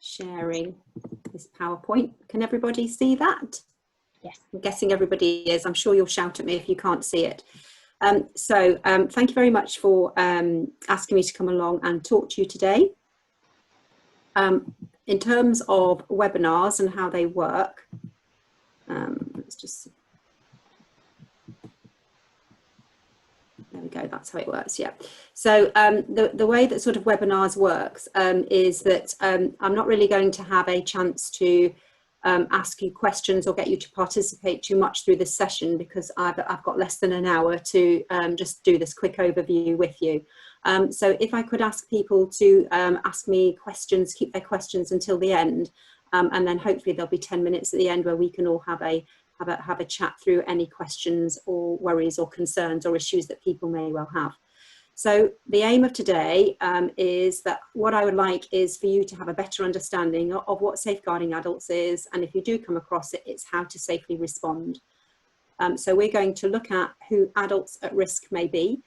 sharing this PowerPoint. Can everybody see that? Yes. I'm guessing everybody is. I'm sure you'll shout at me if you can't see it. Thank you very much for asking me to come along and talk to you today. In terms of webinars and how they work, let's just see. There we go, that's how it works, yeah. So the way that sort of webinars works is that I'm not really going to have a chance to ask you questions or get you to participate too much through this session, because I've got less than an hour to just do this quick overview with you. So if I could ask people to ask me questions, keep their questions until the end, and then hopefully there'll be 10 minutes at the end where we can all have a chat through any questions or worries or concerns or issues that people may well have. So the aim of today is that what I would like is for you to have a better understanding of what safeguarding adults is, and if you do come across it, it's how to safely respond. So we're going to look at who adults at risk may be.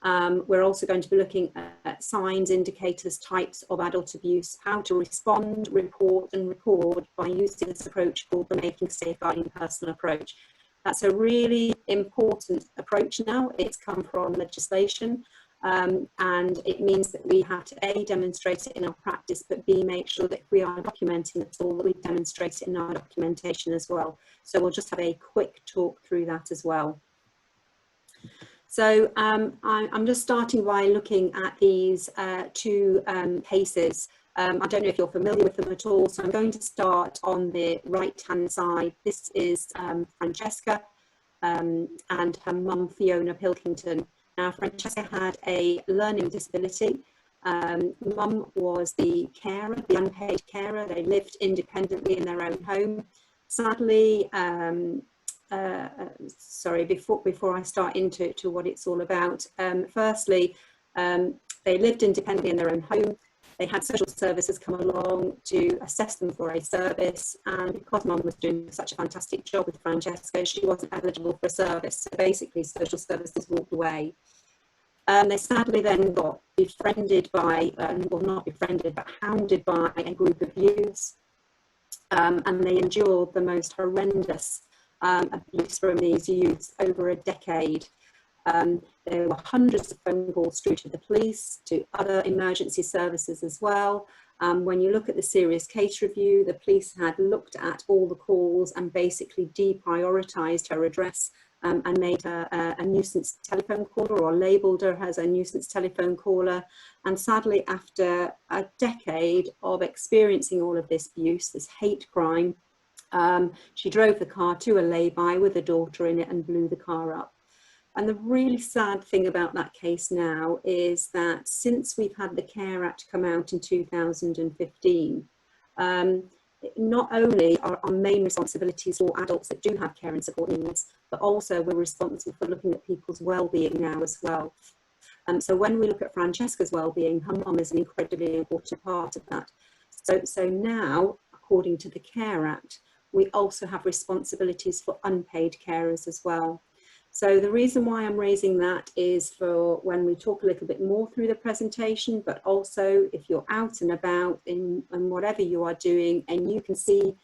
We're also going to be looking at signs, indicators, types of adult abuse, how to respond, report and record by using this approach called the Making Safeguarding Personal approach. That's a really important approach now. It's come from legislation, and it means that we have to A, demonstrate it in our practice, but B, make sure that if we are documenting it all, that we demonstrate it in our documentation as well. So we'll just have a quick talk through that as well. So I'm just starting by looking at these two cases. I don't know if you're familiar with them at all, so I'm going to start on the right-hand side. This is Francesca and her mum, Fiona Pilkington. Now, Francesca had a learning disability. Mum was the carer, the unpaid carer. They lived independently in their own home. Sadly, sorry, before I start into what it's all about, firstly, they lived independently in their own home. They had social services come along to assess them for a service, and because Mum was doing such a fantastic job with Francesca, she wasn't eligible for a service. So basically, social services walked away. They sadly then got befriended by, well, not befriended, but hounded by a group of youths, and they endured the most horrendous abuse from these youths over a decade. There were hundreds of phone calls through to the police, to other emergency services as well. When you look at the serious case review, the police had looked at all the calls and basically deprioritised her address and made her a nuisance telephone caller, or labelled her as a nuisance telephone caller. And sadly, after a decade of experiencing all of this abuse, this hate crime, she drove the car to a lay-by with a daughter in it and blew the car up. And the really sad thing about that case now is that since we've had the Care Act come out in 2015, not only are our main responsibilities for adults that do have care and support needs, but also we're responsible for looking at people's well-being now as well. So when we look at Francesca's well-being, her mum is an incredibly important part of that. So now, according to the Care Act, we also have responsibilities for unpaid carers as well. So the reason why I'm raising that is for when we talk a little bit more through the presentation, but also if you're out and about in whatever you are doing and you can see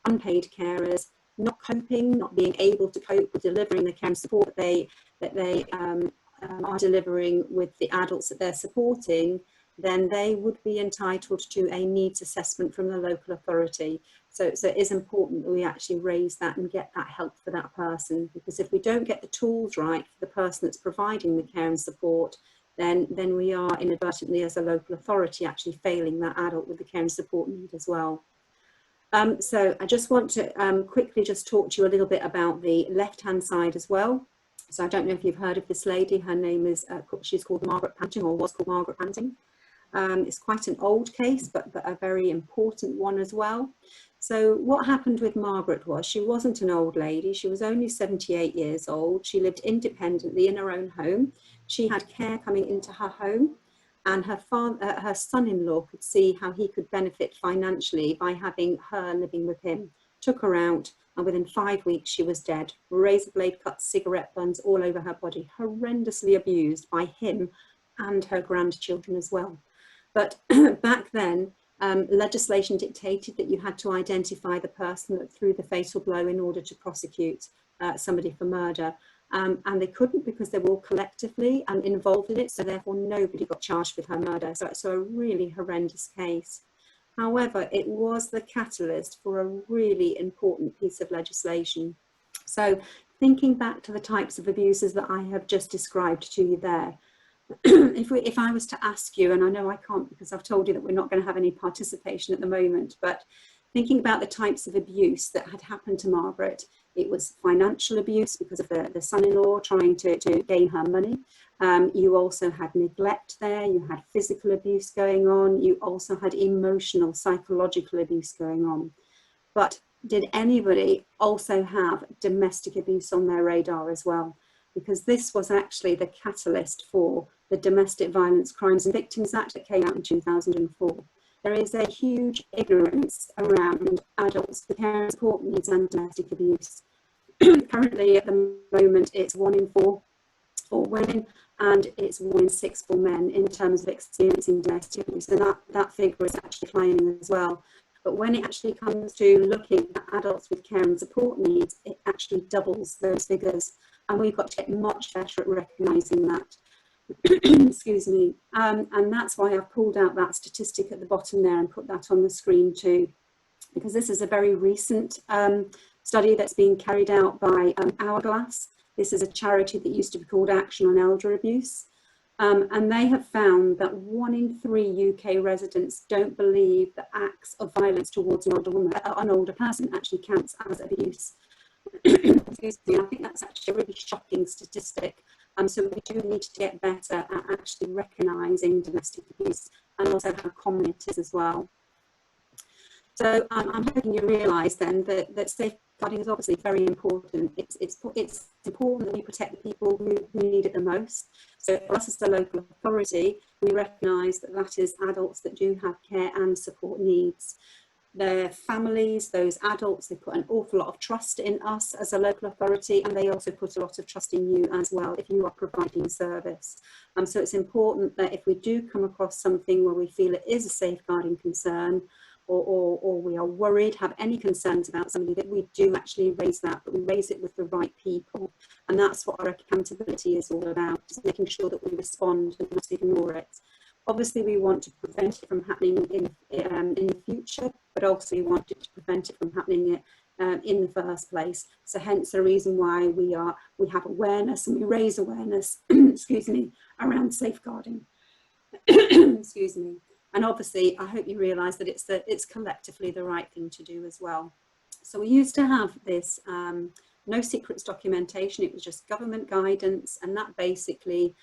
unpaid carers not coping, not being able to cope with delivering the care and support that they are delivering with the adults that they're supporting, then they would be entitled to a needs assessment from the local authority. So it is important that we actually raise that and get that help for that person, because if we don't get the tools right for the person that's providing the care and support, then we are inadvertently as a local authority actually failing that adult with the care and support need as well. So I just want to quickly just talk to you a little bit about the left-hand side as well. So I don't know if you've heard of this lady. Her name is, she's called Margaret Panting, or was called Margaret Panting. It's quite an old case, but a very important one as well. So what happened with Margaret was she wasn't an old lady. She was only 78 years old. She lived independently in her own home. She had care coming into her home, and her son-in-law could see how he could benefit financially by having her living with him. Took her out, and within 5 weeks she was dead. Razor blade cuts, cigarette buns all over her body, horrendously abused by him and her grandchildren as well. But back then, Legislation dictated that you had to identify the person that threw the fatal blow in order to prosecute somebody for murder. And they couldn't because they were all collectively involved in it, so therefore nobody got charged with her murder. So a really horrendous case. However, it was the catalyst for a really important piece of legislation. So thinking back to the types of abuses that I have just described to you there, if I was to ask you, and I know I can't because I've told you that we're not going to have any participation at the moment, but thinking about the types of abuse that had happened to Margaret, it was financial abuse because of the son-in-law trying to gain her money. You also had neglect there, you had physical abuse going on, you also had emotional, psychological abuse going on. But did anybody also have domestic abuse on their radar as well? Because this was actually the catalyst for the Domestic Violence Crimes and Victims Act that came out in 2004. There is a huge ignorance around adults with care and support needs and domestic abuse. Currently, at the moment, it's 1 in 4 for women and it's 1 in 6 for men in terms of experiencing domestic abuse. And that figure is actually climbing as well. But when it actually comes to looking at adults with care and support needs, it actually doubles those figures. And we've got to get much better at recognising that. Excuse me. And that's why I've pulled out that statistic at the bottom there and put that on the screen too, because this is a very recent study that's being carried out by Hourglass. This is a charity that used to be called Action on Elder Abuse. And they have found that 1 in 3 UK residents don't believe that acts of violence towards an older woman, an older person actually counts as abuse. Excuse me, I think that's actually a really shocking statistic. So we do need to get better at actually recognising domestic abuse and also how common it is as well. So I'm hoping you realise then that safeguarding is obviously very important. It's important that we protect the people who need it the most. So for us as the local authority, we recognise that that is adults that do have care and support needs. Their families, those adults, they put an awful lot of trust in us as a local authority, and they also put a lot of trust in you as well if you are providing service. So it's important that if we do come across something where we feel it is a safeguarding concern, or we are worried, have any concerns about somebody, that we do actually raise that, but we raise it with the right people. And that's what our accountability is all about, just making sure that we respond and not ignore it. Obviously, we want to prevent it from happening in the future, but also we want it to prevent it from happening in the first place. So hence the reason why we have awareness and we raise awareness, excuse me, around safeguarding. Excuse me. And obviously, I hope you realise that it's collectively the right thing to do as well. So we used to have this no secrets documentation. It was just government guidance, and that basically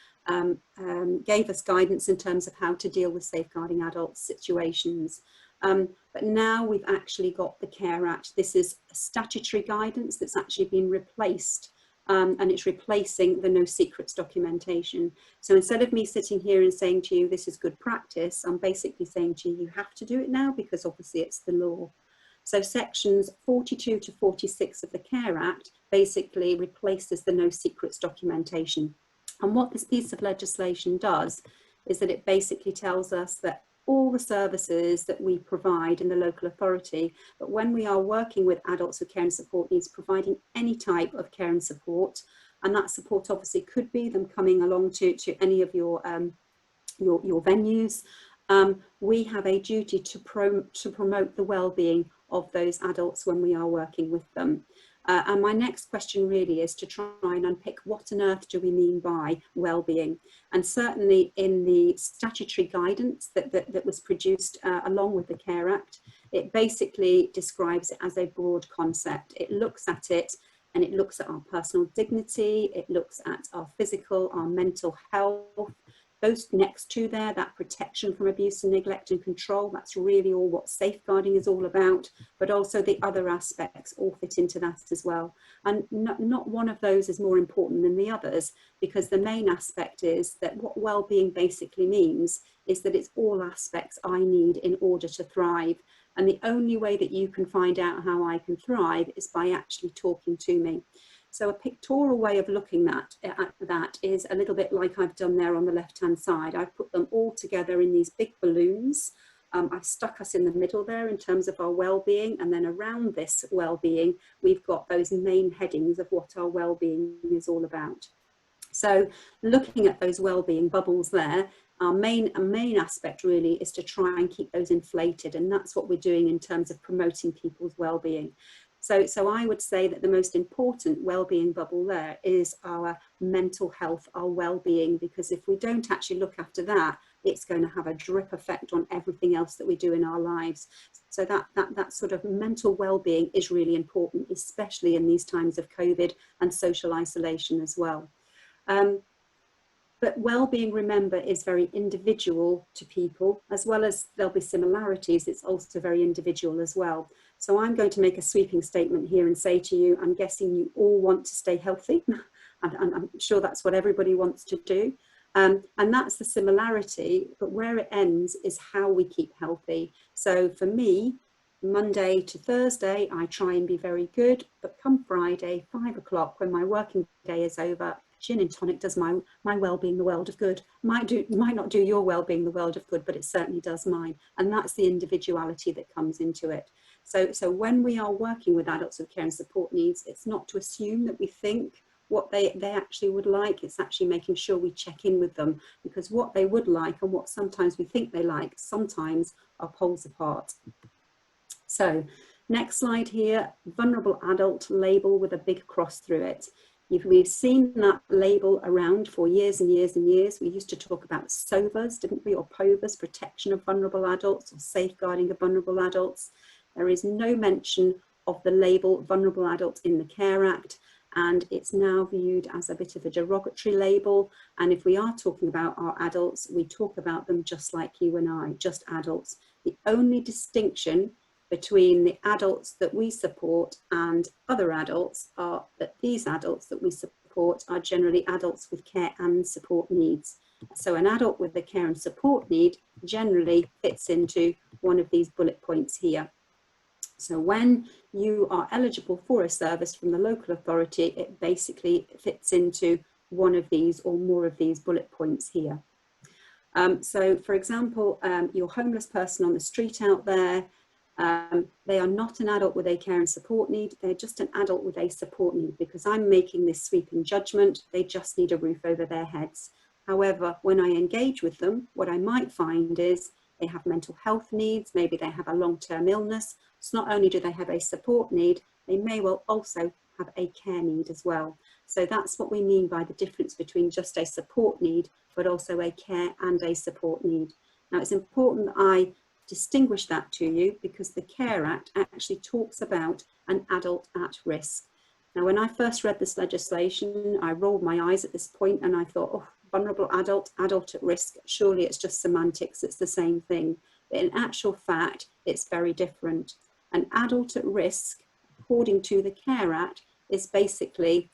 gave us guidance in terms of how to deal with safeguarding adult situations. But now we've actually got the Care Act. This is a statutory guidance that's actually been replaced. And it's replacing the no secrets documentation. So instead of me sitting here and saying to you, this is good practice, I'm basically saying to you, you have to do it now because obviously it's the law. So sections 42 to 46 of the Care Act basically replaces the no secrets documentation. And what this piece of legislation does is that it basically tells us that all the services that we provide in the local authority, but when we are working with adults with care and support needs, providing any type of care and support, and that support obviously could be them coming along to any of your venues, we have a duty to promote the well-being of those adults when we are working with them. And my next question really is to try and unpick what on earth do we mean by well-being. And certainly in the statutory guidance that was produced along with the Care Act, it basically describes it as a broad concept. It looks at it and it looks at our personal dignity, it looks at our physical, our mental health. Those next to there, that protection from abuse and neglect and control, that's really all what safeguarding is all about, but also the other aspects all fit into that as well. And not one of those is more important than the others, because the main aspect is that what well-being basically means is that it's all aspects I need in order to thrive. And the only way that you can find out how I can thrive is by actually talking to me. So a pictorial way of looking at that is a little bit like I've done there on the left-hand side. I've put them all together in these big balloons. I've stuck us in the middle there in terms of our well-being, and then around this well-being, we've got those main headings of what our well-being is all about. So looking at those well-being bubbles there, our main aspect really is to try and keep those inflated, and that's what we're doing in terms of promoting people's well-being. So I would say that the most important well-being bubble there is our mental health, our well-being, because if we don't actually look after that, it's going to have a drip effect on everything else that we do in our lives. So that sort of mental well-being is really important, especially in these times of COVID and social isolation as well. But well-being, remember, is very individual to people, as well as there'll be similarities. It's also very individual as well. So I'm going to make a sweeping statement here and say to you, I'm guessing you all want to stay healthy. And I'm sure that's what everybody wants to do. And that's the similarity, but where it ends is how we keep healthy. So for me, Monday to Thursday, I try and be very good, but come Friday, 5 o'clock, when my working day is over, gin and tonic does my well-being the world of good. Might not do your well-being the world of good, but it certainly does mine. And that's the individuality that comes into it. So when we are working with adults with care and support needs, it's not to assume that we think what they actually would like. It's actually making sure we check in with them, because what they would like and what sometimes we think they like sometimes are poles apart. So next slide here, vulnerable adult label with a big cross through it. We've seen that label around for years and years and years. We used to talk about SOVAs, didn't we, or POVAs, protection of vulnerable adults or safeguarding of vulnerable adults. There is no mention of the label vulnerable adult in the Care Act, and it's now viewed as a bit of a derogatory label. And if we are talking about our adults, we talk about them just like you and I, just adults. The only distinction between the adults that we support and other adults are that these adults that we support are generally adults with care and support needs. So an adult with a care and support need generally fits into one of these bullet points here. So when you are eligible for a service from the local authority, it basically fits into one of these or more of these bullet points here. So for example, your homeless person on the street out there, they are not an adult with a care and support need, they're just an adult with a support need, because I'm making this sweeping judgment, they just need a roof over their heads. However, when I engage with them, what I might find is they have mental health needs, maybe they have a long-term illness. So not only do they have a support need, they may well also have a care need as well. So that's what we mean by the difference between just a support need, but also a care and a support need. Now it's important that I distinguish that to you, because the Care Act actually talks about an adult at risk. Now, when I first read this legislation, I rolled my eyes at this point and I thought, oh, vulnerable adult, adult at risk, surely it's just semantics, it's the same thing. But in actual fact, it's very different. An adult at risk, according to the Care Act, is basically,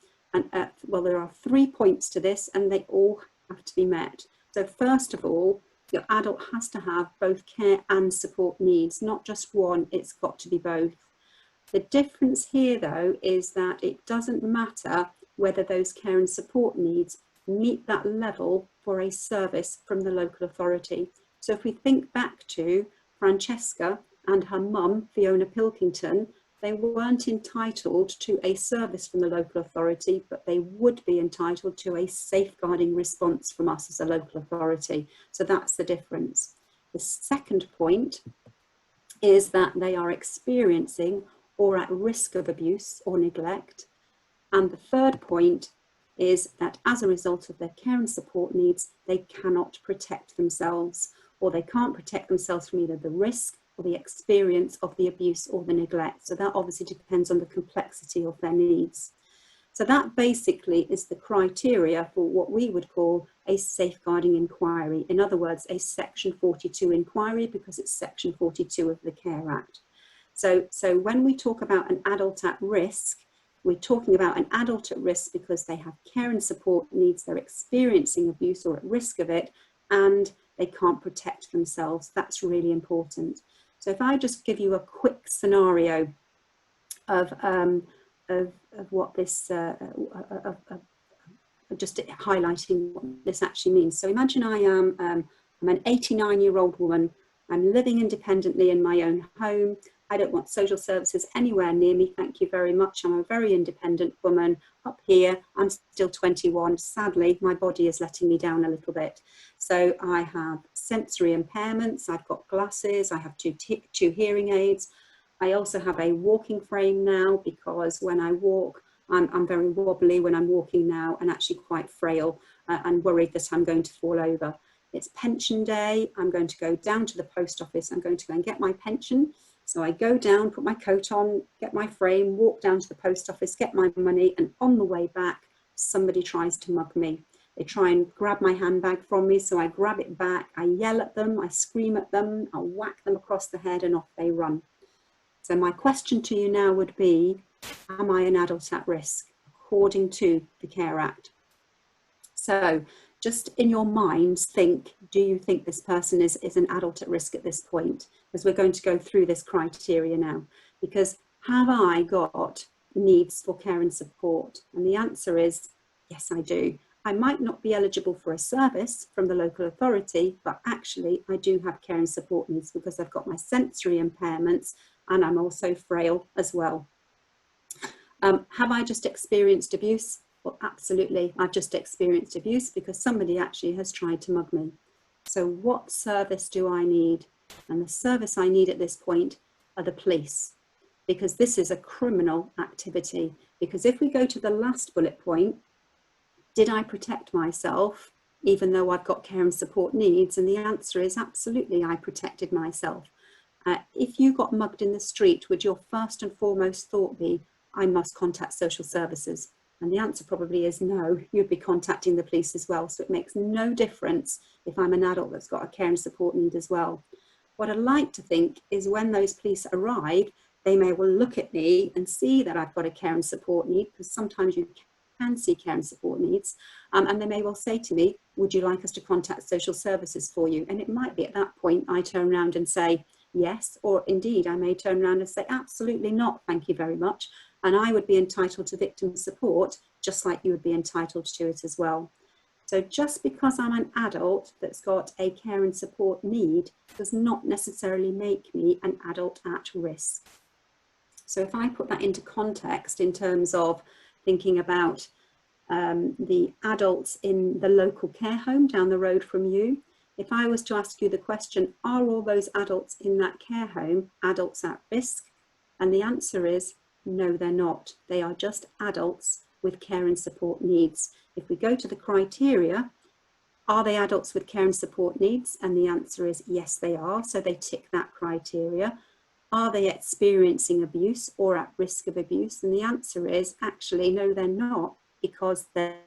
well, there are 3 points to this and they all have to be met. So first of all, your adult has to have both care and support needs, not just one, it's got to be both. The difference here though is that it doesn't matter whether those care and support needs meet that level for a service from the local authority. So if we think back to Francesca and her mum, Fiona Pilkington, they weren't entitled to a service from the local authority, but they would be entitled to a safeguarding response from us as a local authority. So that's the difference. The second point is that they are experiencing or at risk of abuse or neglect. And the third point is that as a result of their care and support needs, they cannot protect themselves, or they can't protect themselves from either the risk or the experience of the abuse or the neglect. So that obviously depends on the complexity of their needs. So that basically is the criteria for what we would call a safeguarding inquiry. In other words, a Section 42 inquiry, because it's Section 42 of the Care Act. So when we talk about an adult at risk, we're talking about an adult at risk because they have care and support needs, they're experiencing abuse or at risk of it, and they can't protect themselves. That's really important. So if I just give you a quick scenario of what this, just highlighting what this actually means. So imagine I'm an 89-year-old woman I'm living independently in my own home. I don't want social services anywhere near me. Thank you very much. I'm a very independent woman. Up here, I'm still 21. Sadly, my body is letting me down a little bit. So I have sensory impairments. I've got glasses. I have two hearing aids. I also have a walking frame now because when I walk, I'm very wobbly when I'm walking now and actually quite frail and worried that I'm going to fall over. It's pension day. I'm going to go down to the post office. I'm going to go and get my pension. So I go down, put my coat on, get my frame, walk down to the post office, get my money, and on the way back, somebody tries to mug me. They try and grab my handbag from me, so I grab it back, I yell at them, I scream at them, I whack them across the head, and off they run. So my question to you now would be, am I an adult at risk, according to the Care Act? So just in your minds, think, do you think this person is an adult at risk at this point? As we're going to go through this criteria now, because have I got needs for care and support? And the answer is, yes, I do. I might not be eligible for a service from the local authority, but actually I do have care and support needs because I've got my sensory impairments and I'm also frail as well. Have I just experienced abuse? Well, absolutely, I've just experienced abuse because somebody actually has tried to mug me. So what service do I need? And the service I need at this point are the police, because this is a criminal activity. Because if we go to the last bullet point, did I protect myself even though I've got care and support needs? And the answer is absolutely, I protected myself. If you got mugged in the street, would your first and foremost thought be, I must contact social services? And the answer probably is no, you'd be contacting the police as well. So it makes no difference if I'm an adult that's got a care and support need as well. What I like to think is when those police arrive, they may well look at me and see that I've got a care and support need, because sometimes you can see care and support needs, and they may well say to me, would you like us to contact social services for you? And it might be at that point I turn around and say yes, or indeed I may turn around and say absolutely not, thank you very much. And I would be entitled to victim support, just like you would be entitled to it as well. So just because I'm an adult that's got a care and support need does not necessarily make me an adult at risk. So if I put that into context in terms of thinking about the adults in the local care home down the road from you, if I was to ask you the question, are all those adults in that care home adults at risk? And the answer is, no, they're not. They are just adults with care and support needs. If we go to the criteria, are they adults with care and support needs? And the answer is yes, they are. So they tick that criteria. Are they experiencing abuse or at risk of abuse? And the answer is actually, no, they're not, because they're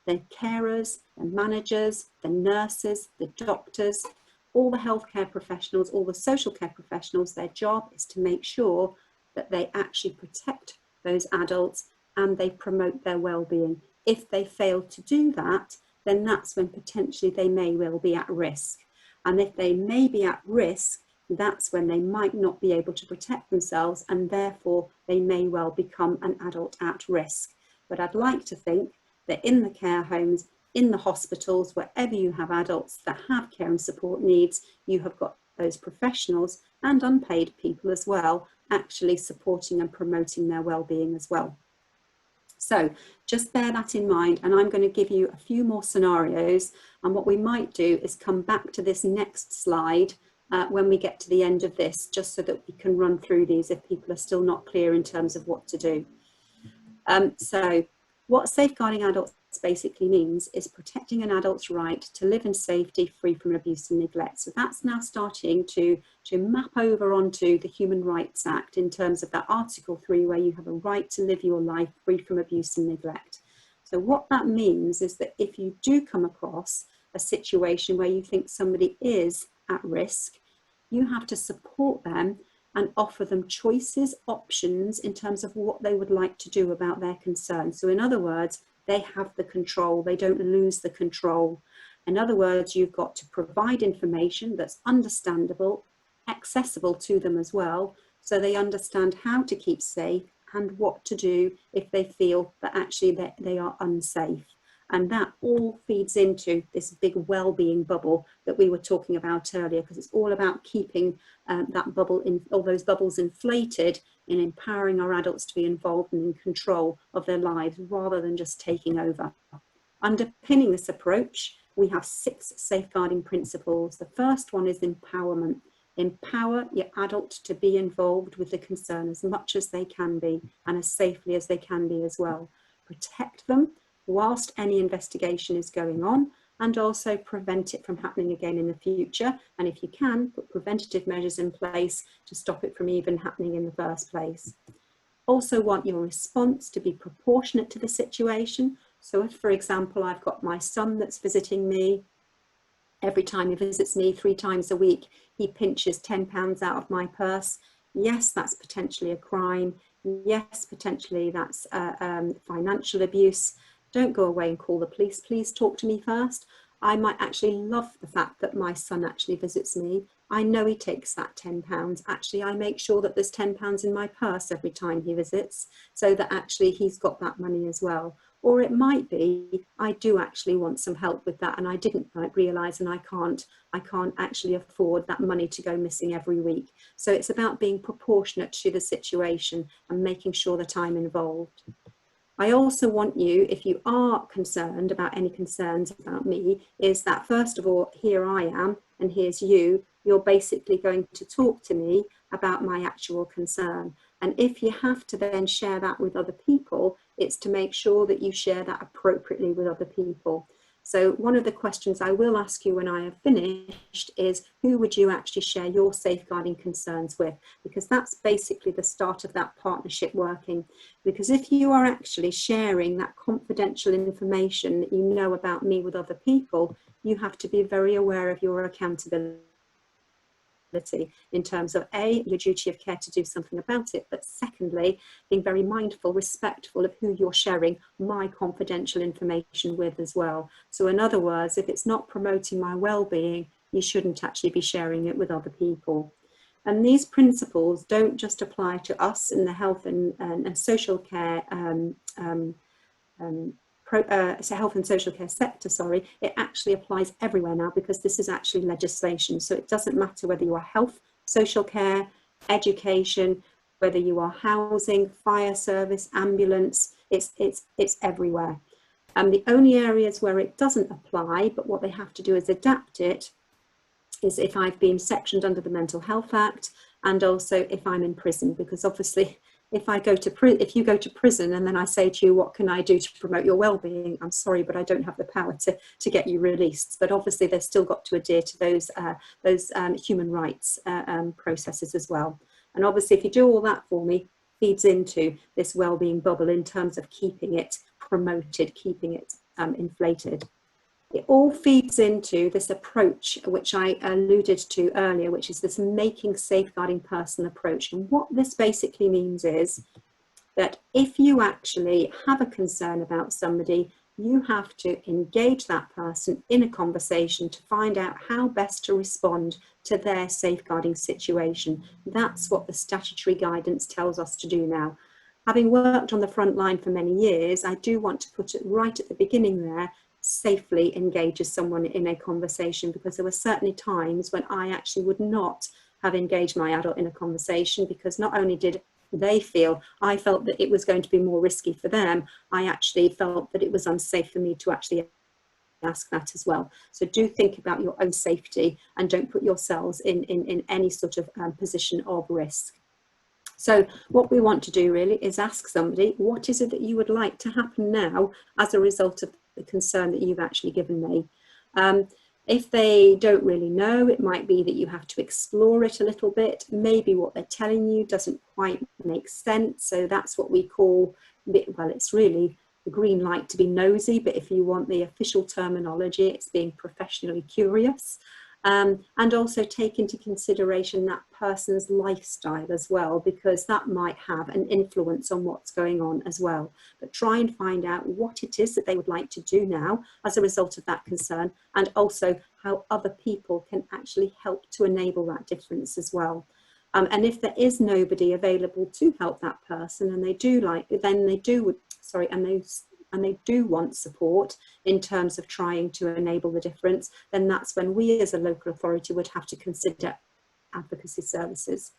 carers, the managers, the nurses, the doctors, all the healthcare professionals, all the social care professionals, their job is to make sure that they actually protect those adults and they promote their well-being. If they fail to do that, then that's when potentially they may well be at risk. And if they may be at risk, that's when they might not be able to protect themselves, and therefore they may well become an adult at risk. But I'd like to think that in the care homes, in the hospitals, wherever you have adults that have care and support needs, you have got those professionals and unpaid people as well, actually supporting and promoting their well-being as well. So just bear that in mind, and I'm going to give you a few more scenarios, and what we might do is come back to this next slide when we get to the end of this, just so that we can run through these if people are still not clear in terms of what to do. So what safeguarding adults basically means is protecting an adult's right to live in safety, free from abuse and neglect. So that's now starting to map over onto the Human Rights Act in terms of that Article 3, where you have a right to live your life free from abuse and neglect. So what that means is that if you do come across a situation where you think somebody is at risk, you have to support them and offer them choices, options in terms of what they would like to do about their concerns. So in other words, they have the control, they don't lose the control. In other words, you've got to provide information that's understandable, accessible to them as well, so they understand how to keep safe and what to do if they feel that actually they are unsafe. And that all feeds into this big well-being bubble that we were talking about earlier, because it's all about keeping that bubble, all those bubbles inflated, in empowering our adults to be involved and in control of their lives rather than just taking over. Underpinning this approach, we have 6 safeguarding principles. The first one is empowerment. Empower your adult to be involved with the concern as much as they can be and as safely as they can be as well. Protect them whilst any investigation is going on, and also prevent it from happening again in the future. And if you can, put preventative measures in place to stop it from even happening in the first place. Also want your response to be proportionate to the situation. So if, for example, I've got my son that's visiting me, every time he visits me 3 times a week, he pinches £10 out of my purse. Yes, that's potentially a crime. Yes, potentially that's financial abuse. Don't go away and call the police. Please talk to me first. I might actually love the fact that my son actually visits me. I know he takes that £10. Actually, I make sure that there's £10 in my purse every time he visits, so that actually he's got that money as well. Or it might be, I do actually want some help with that, and I didn't realise, and I can't actually afford that money to go missing every week. So it's about being proportionate to the situation and making sure that I'm involved. I also want you, if you are concerned about any concerns about me, is that first of all, here I am and here's you. You're basically going to talk to me about my actual concern. And if you have to then share that with other people, it's to make sure that you share that appropriately with other people. So one of the questions I will ask you when I have finished is, who would you actually share your safeguarding concerns with? Because that's basically the start of that partnership working. Because if you are actually sharing that confidential information that you know about me with other people, you have to be very aware of your accountability in terms of A, your duty of care to do something about it, but secondly, being very mindful, respectful of who you're sharing my confidential information with as well. So in other words, if it's not promoting my well-being, you shouldn't actually be sharing it with other people. And these principles don't just apply to us in the health and social care so health and social care sector, sorry, it actually applies everywhere now, because this is actually legislation. So it doesn't matter whether you are health, social care, education, whether you are housing, fire service, ambulance, it's everywhere. And the only areas where it doesn't apply, but what they have to do is adapt it, is if I've been sectioned under the Mental Health Act, and also if I'm in prison, because obviously if you go to prison and then I say to you, what can I do to promote your well-being? I'm sorry, but I don't have the power to get you released. But obviously they've still got to adhere to those human rights processes as well. And obviously if you do all that for me, feeds into this well-being bubble in terms of keeping it promoted, keeping it inflated. It all feeds into this approach, which I alluded to earlier, which is this making safeguarding person approach. And what this basically means is that if you actually have a concern about somebody, you have to engage that person in a conversation to find out how best to respond to their safeguarding situation. That's what the statutory guidance tells us to do now. Having worked on the front line for many years, I do want to put it right at the beginning there, safely engages someone in a conversation, because there were certainly times when I actually would not have engaged my adult in a conversation, because not only did I felt that it was going to be more risky for them, I actually felt that it was unsafe for me to actually ask that as well. So do think about your own safety and don't put yourselves in any sort of position of risk. So what we want to do really is ask somebody, what is it that you would like to happen now as a result of the concern that you've actually given me? If they don't really know, it might be that you have to explore it a little bit. Maybe what they're telling you doesn't quite make sense. So that's what we call, well, it's really the green light to be nosy, but if you want the official terminology, it's being professionally curious. And also take into consideration that person's lifestyle as well, because that might have an influence on what's going on as well. But try and find out what it is that they would like to do now as a result of that concern, and also how other people can actually help to enable that difference as well. And if there is nobody available to help that person, and they and they do want support in terms of trying to enable the difference, then that's when we as a local authority would have to consider advocacy services.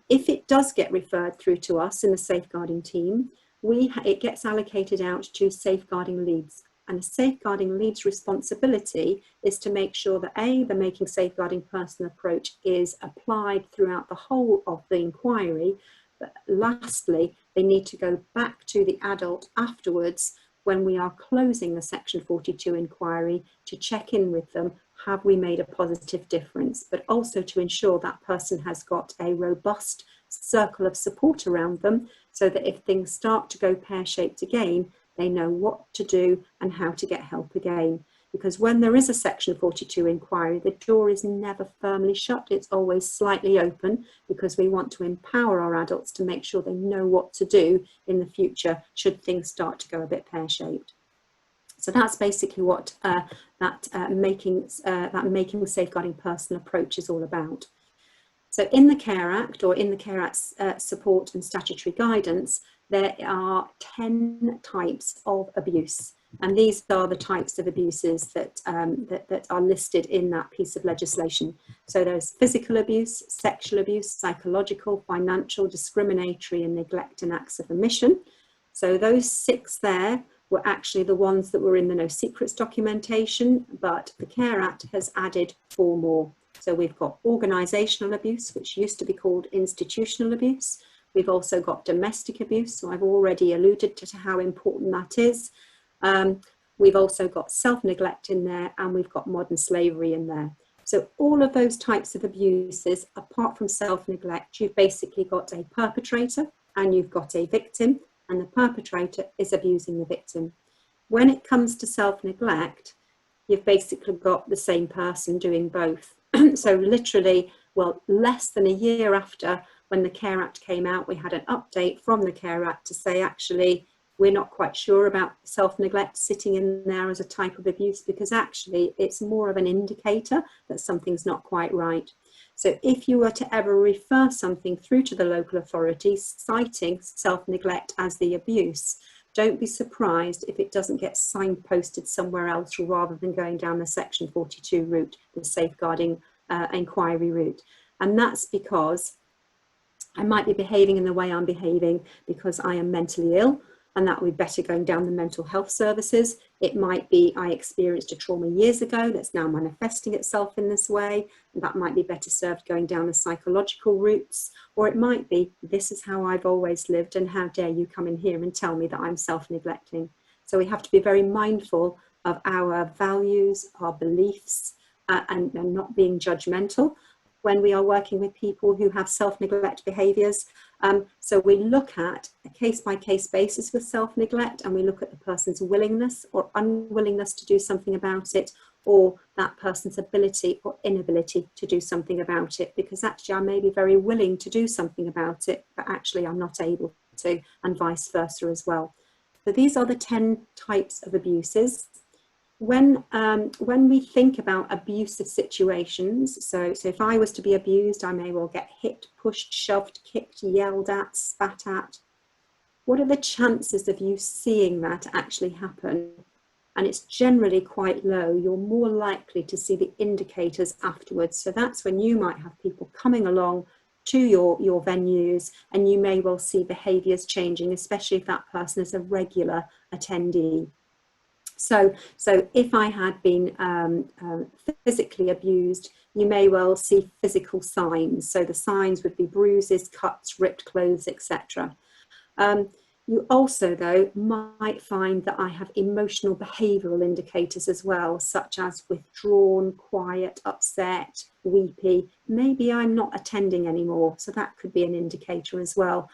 If it does get referred through to us in the safeguarding team, it gets allocated out to safeguarding leads. And a safeguarding lead's responsibility is to make sure that the making safeguarding personal approach is applied throughout the whole of the inquiry. But lastly, they need to go back to the adult afterwards when we are closing the Section 42 inquiry to check in with them. Have we made a positive difference? But also to ensure that person has got a robust circle of support around them, so that if things start to go pear-shaped again, they know what to do and how to get help again. Because when there is a Section 42 inquiry, the door is never firmly shut, it's always slightly open, because we want to empower our adults to make sure they know what to do in the future should things start to go a bit pear-shaped. So that's basically what that making safeguarding personal approach is all about. So in the Care Act, or in the Care Act's support and statutory guidance, there are 10 types of abuse. And these are the types of abuses that are listed in that piece of legislation. So there's physical abuse, sexual abuse, psychological, financial, discriminatory, and neglect and acts of omission. So those 6 there were actually the ones that were in the no secrets documentation, but the Care Act has added 4 more. So we've got organisational abuse, which used to be called institutional abuse. We've also got domestic abuse, so I've already alluded to how important that is. We've also got self-neglect in there, and we've got modern slavery in there. So all of those types of abuses, apart from self-neglect, you've basically got a perpetrator and you've got a victim, and the perpetrator is abusing the victim. When it comes to self-neglect, you've basically got the same person doing both. So literally, well, less than a year after when the Care Act came out, we had an update from the Care Act to say, actually, we're not quite sure about self-neglect sitting in there as a type of abuse, because actually it's more of an indicator that something's not quite right. So if you were to ever refer something through to the local authority citing self-neglect as the abuse, don't be surprised if it doesn't get signposted somewhere else rather than going down the Section 42 route, the safeguarding inquiry route. And that's because I might be behaving in the way I'm behaving because I am mentally ill, and that would be better going down the mental health services. It might be I experienced a trauma years ago that's now manifesting itself in this way, and that might be better served going down the psychological routes. Or it might be, this is how I've always lived, and how dare you come in here and tell me that I'm self-neglecting. So we have to be very mindful of our values, our beliefs, and not being judgmental when we are working with people who have self-neglect behaviours. So we look at a case-by-case basis with self-neglect, and we look at the person's willingness or unwillingness to do something about it, or that person's ability or inability to do something about it, because actually I may be very willing to do something about it, but actually I'm not able to, and vice versa as well. So these are the 10 types of abuses. When we think about abusive situations, so if I was to be abused, I may well get hit, pushed, shoved, kicked, yelled at, spat at. What are the chances of you seeing that actually happen? And it's generally quite low. You're more likely to see the indicators afterwards. So that's when you might have people coming along to your venues, and you may well see behaviours changing, especially if that person is a regular attendee. So if I had been physically abused, you may well see physical signs. So the signs would be bruises, cuts, ripped clothes, etc. You also, though, might find that I have emotional behavioural indicators as well, such as withdrawn, quiet, upset, weepy. Maybe I'm not attending anymore, so that could be an indicator as well.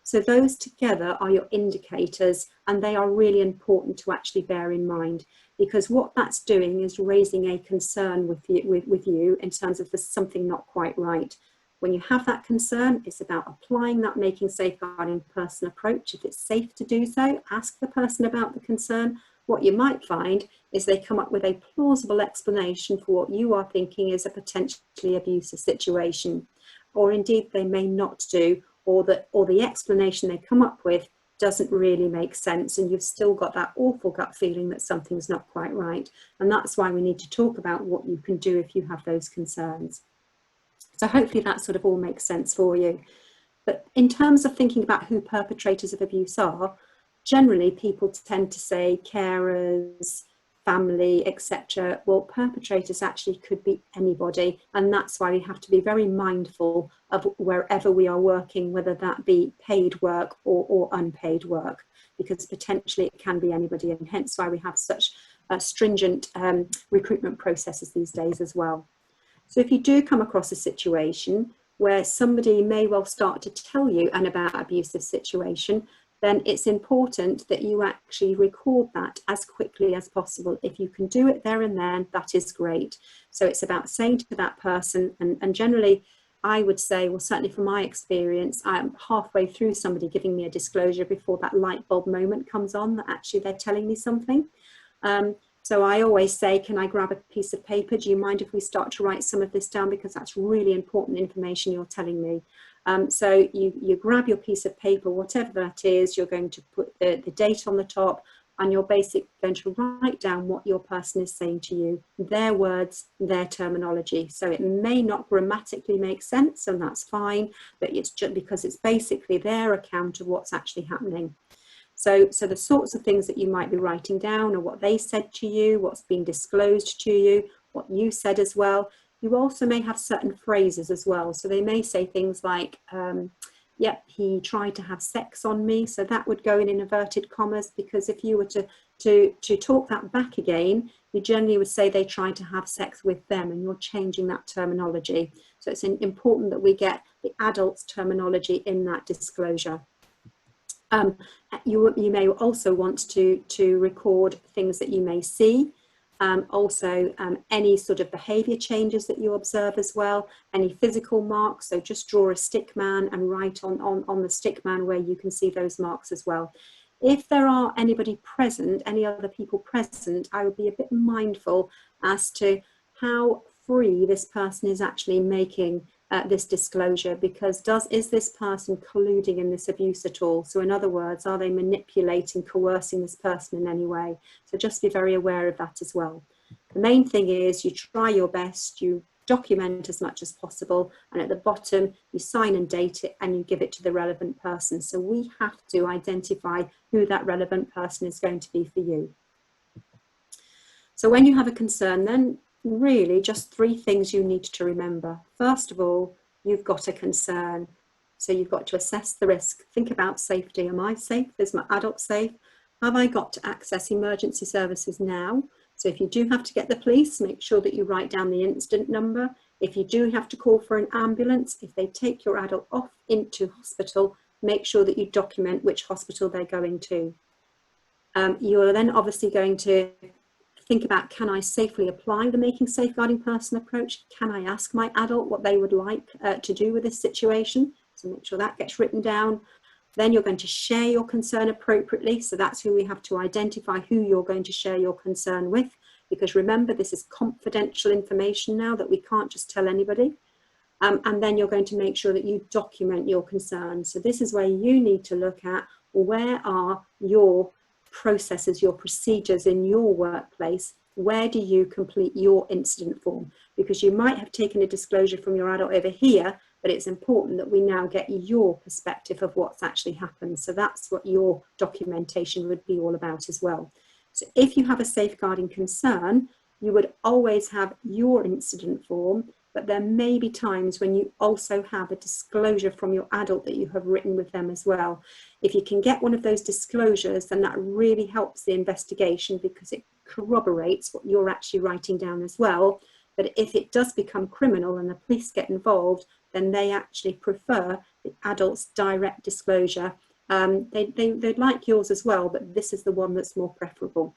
So those together are your indicators, and they are really important to actually bear in mind, because what that's doing is raising a concern with you in terms of there's something not quite right. When you have that concern, it's about applying that making safeguarding person approach. If it's safe to do so, ask the person about the concern. What you might find is they come up with a plausible explanation for what you are thinking is a potentially abusive situation, or indeed they may not do, or the explanation they come up with doesn't really make sense, and you've still got that awful gut feeling that something's not quite right. And that's why we need to talk about what you can do if you have those concerns. So hopefully that sort of all makes sense for you. But in terms of thinking about who perpetrators of abuse are, generally people tend to say carers, family, etc. Well, perpetrators actually could be anybody, and that's why we have to be very mindful of wherever we are working, whether that be paid work or unpaid work, because potentially it can be anybody, and hence why we have such stringent recruitment processes these days as well. So if you do come across a situation where somebody may well start to tell you an abusive situation, then it's important that you actually record that as quickly as possible. If you can do it there and then, that is great. So it's about saying to that person, and generally I would say, well, certainly from my experience, I'm halfway through somebody giving me a disclosure before that light bulb moment comes on that actually they're telling me something. So I always say, can I grab a piece of paper? Do you mind if we start to write some of this down? Because that's really important information you're telling me. So you grab your piece of paper, whatever that is, you're going to put the date on the top, and you're basically going to write down what your person is saying to you, their words, their terminology. So it may not grammatically make sense, and that's fine, but it's just because it's basically their account of what's actually happening. So the sorts of things that you might be writing down are what they said to you, what's been disclosed to you, what you said as well. You also may have certain phrases as well. So they may say things like, yep, he tried to have sex on me. So that would go in inverted commas, because if you were to talk that back again, you generally would say they tried to have sex with them, and you're changing that terminology. So it's important that we get the adult's terminology in that disclosure. You may also want to record things that you may see, also any sort of behaviour changes that you observe as well, any physical marks. So just draw a stick man and write on the stick man where you can see those marks as well. If there are anybody present, any other people present, I would be a bit mindful as to how free this person is actually making this disclosure, because is this person colluding in this abuse at all? So in other words, are they manipulating, coercing this person in any way? So just be very aware of that as well. The main thing is you try your best, you document as much as possible, and at the bottom you sign and date it and you give it to the relevant person. So we have to identify who that relevant person is going to be for you. So when you have a concern, then really just 3 things you need to remember. First of all, you've got a concern. So you've got to assess the risk. Think about safety. Am I safe? Is my adult safe? Have I got to access emergency services now? So if you do have to get the police, make sure that you write down the incident number. If you do have to call for an ambulance, if they take your adult off into hospital, make sure that you document which hospital they're going to. You are then obviously going to think about, can I safely apply the Making Safeguarding Person approach? Can I ask my adult what they would like to do with this situation? So make sure that gets written down. Then you're going to share your concern appropriately. So that's who we have to identify who you're going to share your concern with, because remember, this is confidential information now that we can't just tell anybody. And then you're going to make sure that you document your concerns. So this is where you need to look at, where are your processes, your procedures in your workplace? Where do you complete your incident form? Because you might have taken a disclosure from your adult over here, but it's important that we now get your perspective of what's actually happened. So that's what your documentation would be all about as well. So if you have a safeguarding concern, you would always have your incident form, but there may be times when you also have a disclosure from your adult that you have written with them as well. If you can get one of those disclosures, then that really helps the investigation, because it corroborates what you're actually writing down as well. But if it does become criminal and the police get involved, then they actually prefer the adult's direct disclosure. They'd like yours as well, but this is the one that's more preferable.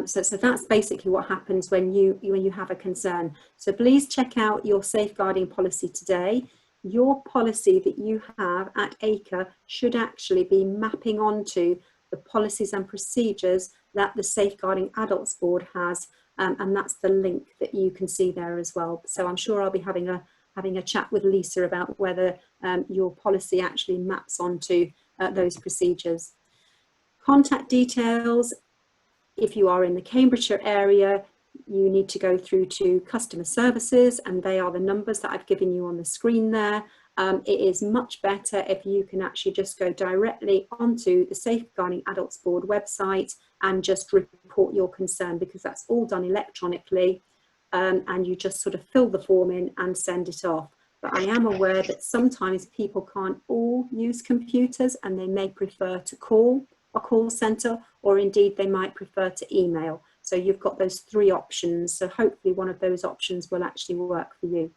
So that's basically what happens when you have a concern. So please check out your safeguarding policy today. Your policy that you have at ACRE should actually be mapping onto the policies and procedures that the Safeguarding Adults Board has, and that's the link that you can see there as well. So I'm sure I'll be having a chat with Lisa about whether your policy actually maps onto those procedures. Contact details, if you are in the Cambridgeshire area, you need to go through to customer services, and they are the numbers that I've given you on the screen there. It is much better if you can actually just go directly onto the Safeguarding Adults Board website and just report your concern, because that's all done electronically, and you just sort of fill the form in and send it off. But I am aware that sometimes people can't all use computers, and they may prefer to call a call centre, or indeed they might prefer to email. So you've got those 3 options. So hopefully one of those options will actually work for you.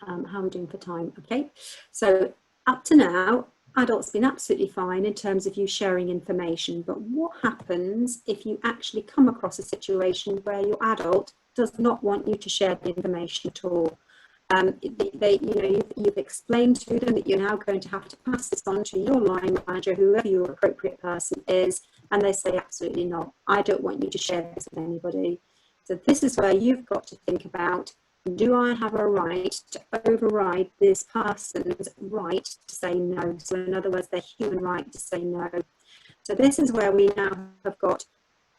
How are we doing for time? Okay, so up to now, adults been absolutely fine in terms of you sharing information, but what happens if you actually come across a situation where your adult does not want you to share the information at all? You've explained to them that you're now going to have to pass this on to your line manager, whoever your appropriate person is, and they say absolutely not. I don't want you to share this with anybody. So this is where you've got to think about, do I have a right to override this person's right to say no? So in other words, their human right to say no. So this is where we now have got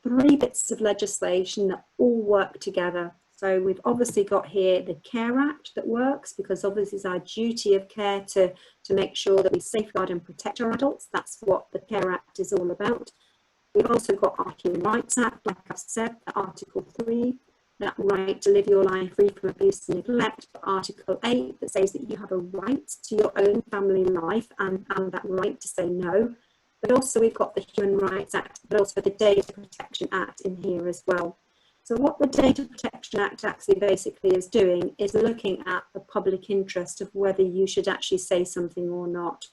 3 bits of legislation that all work together. So we've obviously got here the Care Act that works, because obviously it's our duty of care to make sure that we safeguard and protect our adults. That's what the Care Act is all about. We've also got our Human Rights Act, like I've said, Article 3, that right to live your life free from abuse and neglect. Article 8, that says that you have a right to your own family life and that right to say no. But also we've got the Human Rights Act, but also the Data Protection Act in here as well. So what the Data Protection Act actually basically is doing is looking at the public interest of whether you should actually say something or not.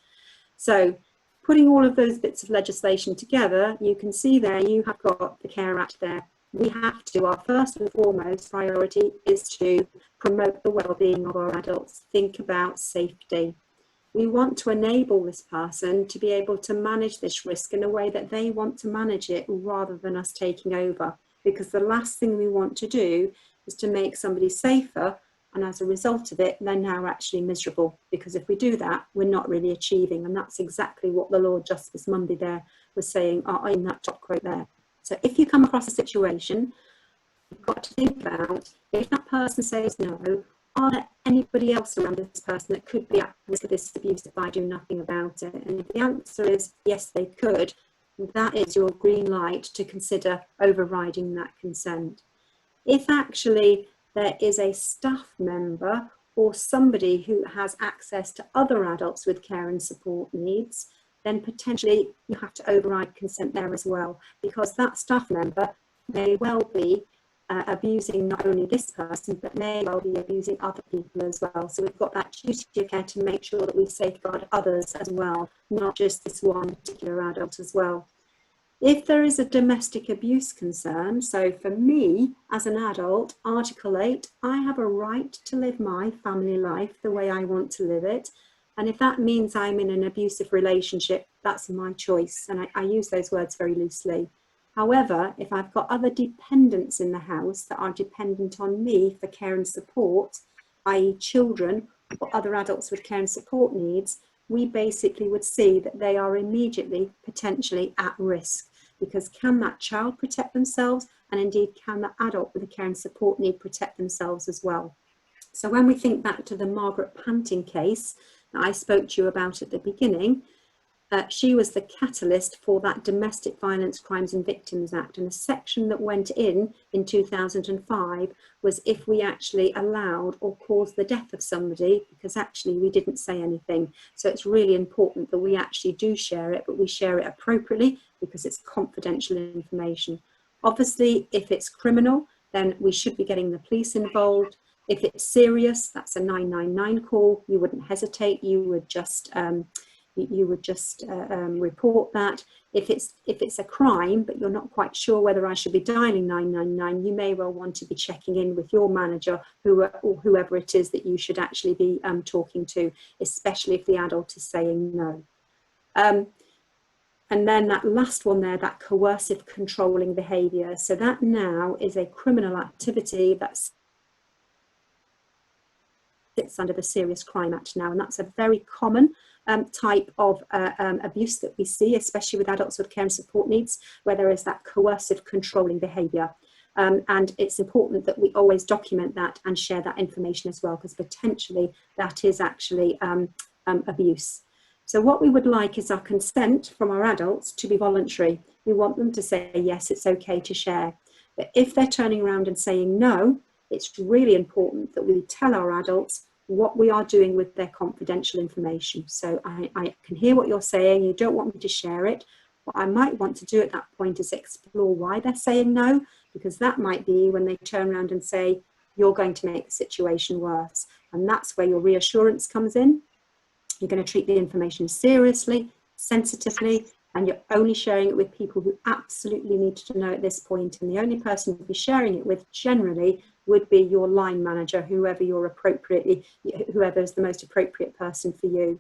So putting all of those bits of legislation together, you can see there you have got the Care Act there. We have to, our first and foremost priority is to promote the well-being of our adults, think about safety. We want to enable this person to be able to manage this risk in a way that they want to manage it, rather than us taking over. Because the last thing we want to do is to make somebody safer, and as a result of it, they're now actually miserable. Because if we do that, we're not really achieving. And that's exactly what the Lord Justice Monday there was saying in that top quote there. So if you come across a situation, you've got to think about, if that person says no, are there anybody else around this person that could be at risk of this abuse if I do nothing about it? And if the answer is yes, they could, that is your green light to consider overriding that consent. If actually there is a staff member or somebody who has access to other adults with care and support needs, then potentially you have to override consent there as well, because that staff member may well be abusing not only this person, but may well be abusing other people as well. So we've got that duty of care to make sure that we safeguard others as well, not just this one particular adult as well. If there is a domestic abuse concern, so for me as an adult, Article 8, I have a right to live my family life the way I want to live it. And if that means I'm in an abusive relationship, that's my choice. And I use those words very loosely. However, if I've got other dependents in the house that are dependent on me for care and support, i.e. children or other adults with care and support needs, we basically would see that they are immediately potentially at risk, because can that child protect themselves, and indeed can the adult with a care and support need protect themselves as well? So when we think back to the Margaret Panting case that I spoke to you about at the beginning, she was the catalyst for that Domestic Violence Crimes and Victims Act, and a section that went in 2005 was if we actually allowed or caused the death of somebody, because actually we didn't say anything. So it's really important that we actually do share it, but we share it appropriately because it's confidential information. Obviously, if it's criminal, then we should be getting the police involved. If it's serious, that's a 999 call. You wouldn't hesitate. You would just report that. If it's a crime, but you're not quite sure whether I should be dialing 999, you may well want to be checking in with your manager or whoever it is that you should actually be talking to, especially if the adult is saying no. And then that last one there, that coercive controlling behaviour. So that now is a criminal activity that's sits under the Serious Crime Act now, and that's a very common type of abuse that we see, especially with adults with care and support needs, where there is that coercive controlling behaviour. And it's important that we always document that and share that information as well, because potentially that is actually abuse. So what we would like is our consent from our adults to be voluntary. We want them to say, yes, it's okay to share. But if they're turning around and saying no, it's really important that we tell our adults what we are doing with their confidential information. So I can hear what you're saying, you don't want me to share it. What I might want to do at that point is explore why they're saying no, because that might be when they turn around and say, you're going to make the situation worse. And that's where your reassurance comes in. You're going to treat the information seriously, sensitively, and you're only sharing it with people who absolutely need to know at this point. And the only person you'll be sharing it with generally would be your line manager, whoever is the most appropriate person for you.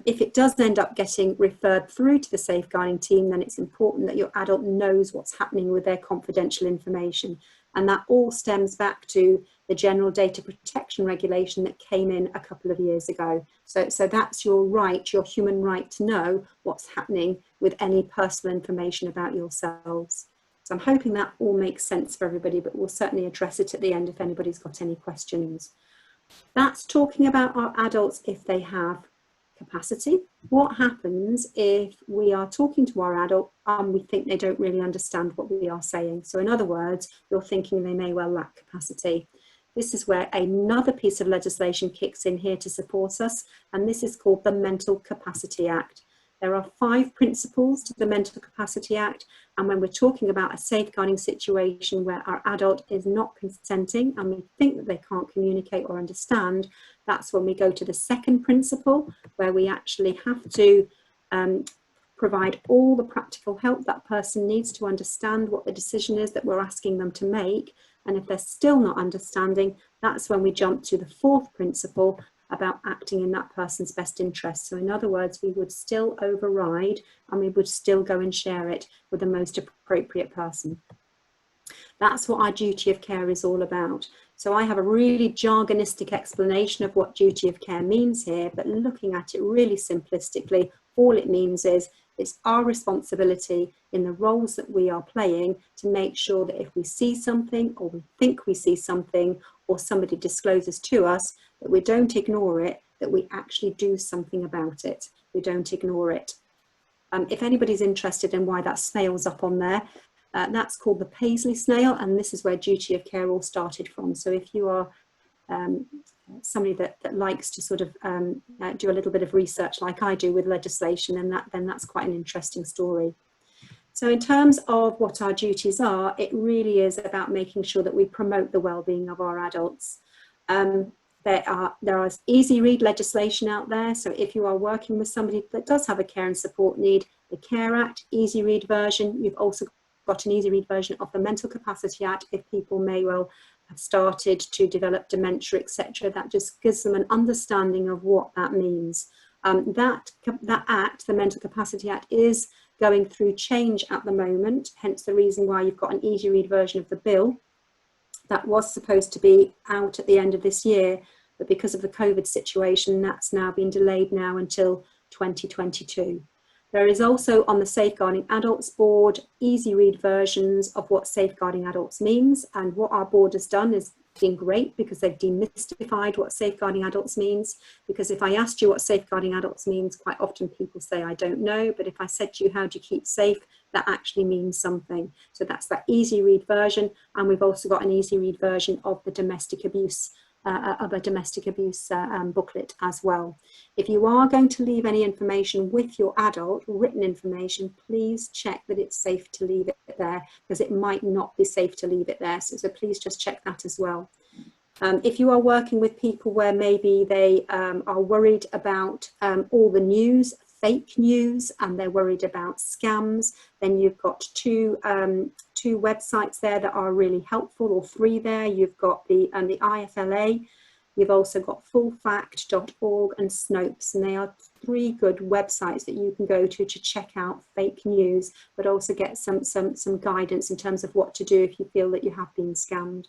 If it does end up getting referred through to the safeguarding team, then it's important that your adult knows what's happening with their confidential information. And that all stems back to the General Data Protection Regulation that came in a couple of years ago. So that's your right, your human right to know what's happening with any personal information about yourselves. So I'm hoping that all makes sense for everybody, but we'll certainly address it at the end if anybody's got any questions. That's talking about our adults if they have capacity. What happens if we are talking to our adult and we think they don't really understand what we are saying? So in other words, you're thinking they may well lack capacity. This is where another piece of legislation kicks in here to support us, and this is called the Mental Capacity Act. There are 5 principles to the Mental Capacity Act, and when we're talking about a safeguarding situation where our adult is not consenting and we think that they can't communicate or understand, that's when we go to the second principle, where we actually have to provide all the practical help that person needs to understand what the decision is that we're asking them to make. And if they're still not understanding, that's when we jump to the 4th principle about acting in that person's best interest. So in other words, we would still override and we would still go and share it with the most appropriate person. That's what our duty of care is all about. So I have a really jargonistic explanation of what duty of care means here, but looking at it really simplistically, all it means is it's our responsibility in the roles that we are playing to make sure that if we see something or we think we see something or somebody discloses to us, that we don't ignore it, that we actually do something about it. We don't ignore it. If anybody's interested in why that snail's up on there, that's called the Paisley snail, and this is where duty of care all started from. So if you are somebody that likes to sort of do a little bit of research like I do with legislation, then that's quite an interesting story. So in terms of what our duties are, it really is about making sure that we promote the well-being of our adults. There is easy read legislation out there. So if you are working with somebody that does have a care and support need, the Care Act, easy read version. You've also got an easy read version of the Mental Capacity Act if people may well have started to develop dementia, etc. That just gives them an understanding of what that means. That act, the Mental Capacity Act, is going through change at the moment, hence the reason why you've got an easy read version of the bill that was supposed to be out at the end of this year, but because of the COVID situation, that's now been delayed now until 2022. There is also on the Safeguarding Adults Board easy read versions of what Safeguarding Adults means, and what our board has done is been great because they've demystified what Safeguarding Adults means. Because if I asked you what Safeguarding Adults means, quite often people say I don't know, but if I said to you how do you keep safe, that actually means something. So that's that easy read version, and we've also got an easy read version of the domestic abuse booklet as well. If you are going to leave any information with your adult, written information, please check that it's safe to leave it there, because it might not be safe to leave it there. So please just check that as well. If you are working with people where maybe they are worried about all the news, fake news, and they're worried about scams, then you've got two websites there that are really helpful, or 3 there. You've got the IFLA, you've also got fullfact.org and Snopes, and they are 3 good websites that you can go to check out fake news, but also get some guidance in terms of what to do if you feel that you have been scammed.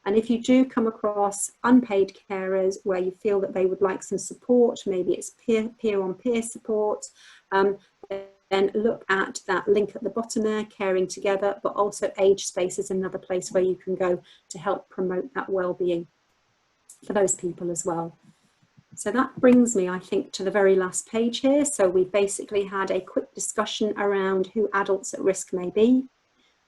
And if you do come across unpaid carers where you feel that they would like some support, maybe it's peer-on-peer support, then look at that link at the bottom there, Caring Together, but also Age Space is another place where you can go to help promote that well-being for those people as well. So that brings me, I think, to the very last page here. So we basically had a quick discussion around who adults at risk may be.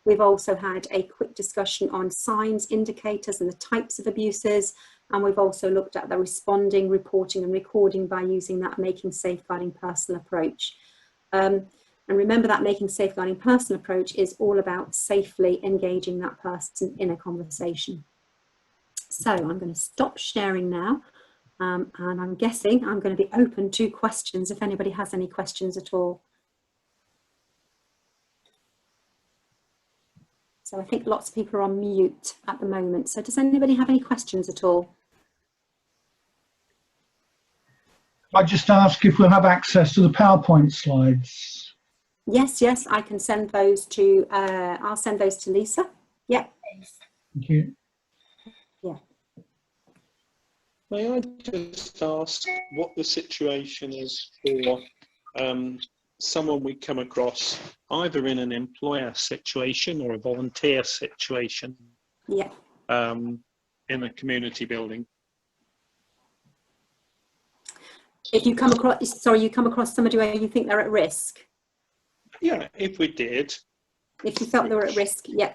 We've also had a quick discussion on signs, indicators, and the types of abuses. And we've also looked at the responding, reporting, and recording by using that Making Safeguarding Personal approach. And remember that Making Safeguarding Personal approach is all about safely engaging that person in a conversation. So I'm going to stop sharing now. And I'm guessing I'm going to be open to questions if anybody has any questions at all. So I think lots of people are on mute at the moment. So does anybody have any questions at all? I just ask if we'll have access to the PowerPoint slides. Yes, yes, I can send those to, I'll send those to Lisa. Yeah. Thank you. Yeah. May I just ask what the situation is for someone we come across either in an employer situation or a volunteer situation, yeah, in a community building? If you come across, sorry, you come across somebody where you think they're at risk? Yeah, if we did. If you felt they were at risk, yeah,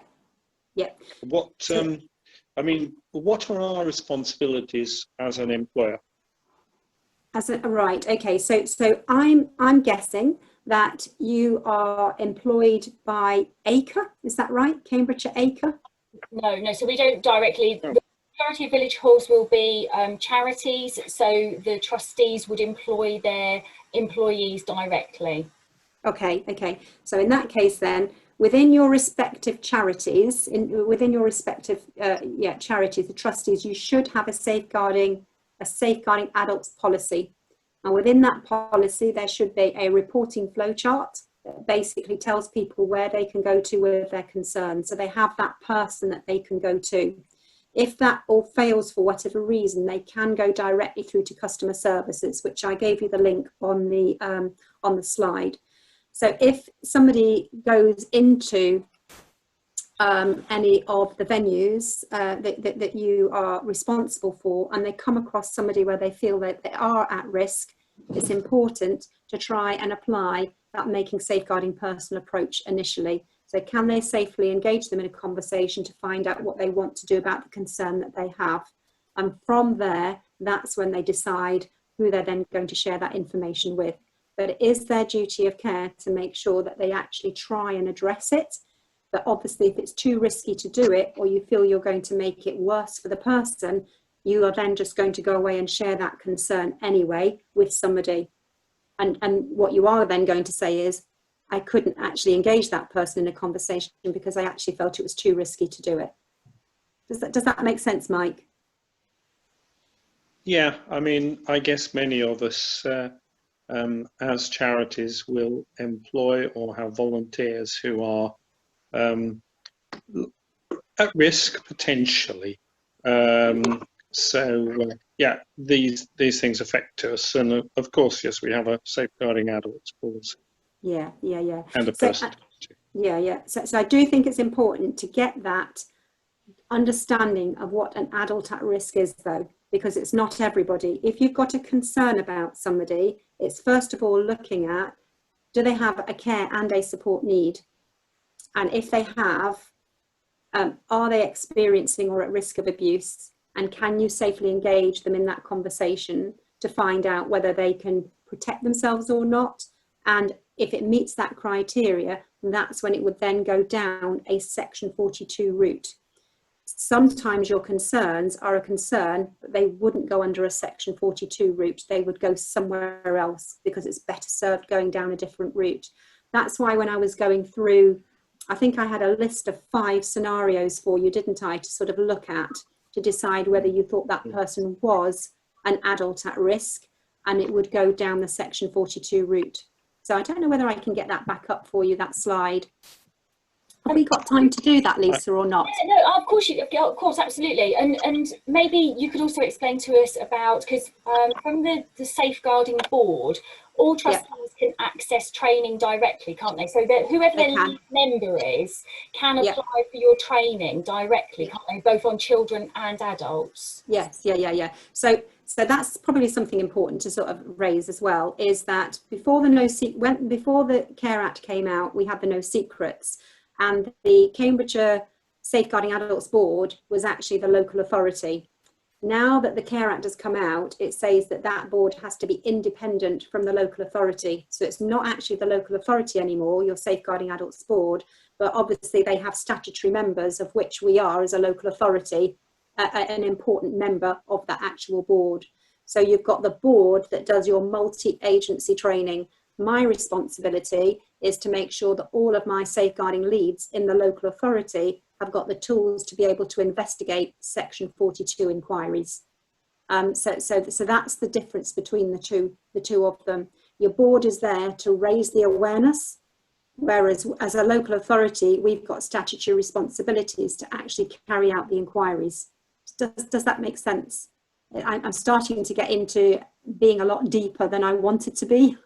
yeah. What, I mean, what are our responsibilities as an employer? Right, okay, so I'm guessing that you are employed by Acre, is that right? Cambridgeshire Acre? No, so we don't directly. The majority of village halls will be charities, so the trustees would employ their employees directly. Okay, so in that case then, within your respective charities, within your respective charities, the trustees, you should have a safeguarding adults policy. And within that policy, there should be a reporting flowchart that basically tells people where they can go to with their concerns. So they have that person that they can go to. If that all fails for whatever reason, they can go directly through to customer services, which I gave you the link on the slide. So if somebody goes into any of the venues that you are responsible for, and they come across somebody where they feel that they are at risk, it's important to try and apply that Making Safeguarding Personal approach initially. So can they safely engage them in a conversation to find out what they want to do about the concern that they have? And from there, that's when they decide who they're then going to share that information with. But it is their duty of care to make sure that they actually try and address it. But obviously, if it's too risky to do it, or you feel you're going to make it worse for the person, you are then just going to go away and share that concern anyway with somebody. And what you are then going to say is, I couldn't actually engage that person in a conversation because I actually felt it was too risky to do it. Does that make sense, Mike? Yeah, I mean, I guess many of us as charities will employ or have volunteers who are at risk potentially. Yeah, these things affect us, and of course, yes, we have a safeguarding adults policy. Yeah. And a person. So I do think it's important to get that understanding of what an adult at risk is, though, because it's not everybody. If you've got a concern about somebody, it's first of all looking at, do they have a care and a support need? And if they have, are they experiencing or at risk of abuse? And can you safely engage them in that conversation to find out whether they can protect themselves or not? And if it meets that criteria, that's when it would then go down a Section 42 route. Sometimes your concerns are a concern, but they wouldn't go under a Section 42 route. They would go somewhere else because it's better served going down a different route. That's why when I was going through, I think I had a list of 5 scenarios for you, didn't I, to sort of look at, to decide whether you thought that person was an adult at risk, and it would go down the Section 42 route. So I don't know whether I can get that back up for you, that slide. Have we got time to do that, Lisa, or not? Yeah, no, of course, absolutely. And maybe you could also explain to us about, because from the safeguarding board, all trustees can access training directly, can't they? So that whoever their lead member is can apply for your training directly, can't they? Both on children and adults. Yes, yeah. So that's probably something important to sort of raise as well, is that before the Care Act came out, we had the No Secrets, and the Cambridgeshire Safeguarding Adults Board was actually the local authority. Now that the Care Act has come out, it says that that board has to be independent from the local authority. So it's not actually the local authority anymore, your Safeguarding Adults Board, but obviously they have statutory members, of which we are as a local authority, an important member of that actual board. So you've got the board that does your multi-agency training. My responsibility is to make sure that all of my safeguarding leads in the local authority have got the tools to be able to investigate Section 42 inquiries. So that's the difference between the two of them. Your board is there to raise the awareness, whereas as a local authority, we've got statutory responsibilities to actually carry out the inquiries. Does that make sense? I'm starting to get into being a lot deeper than I want it to be.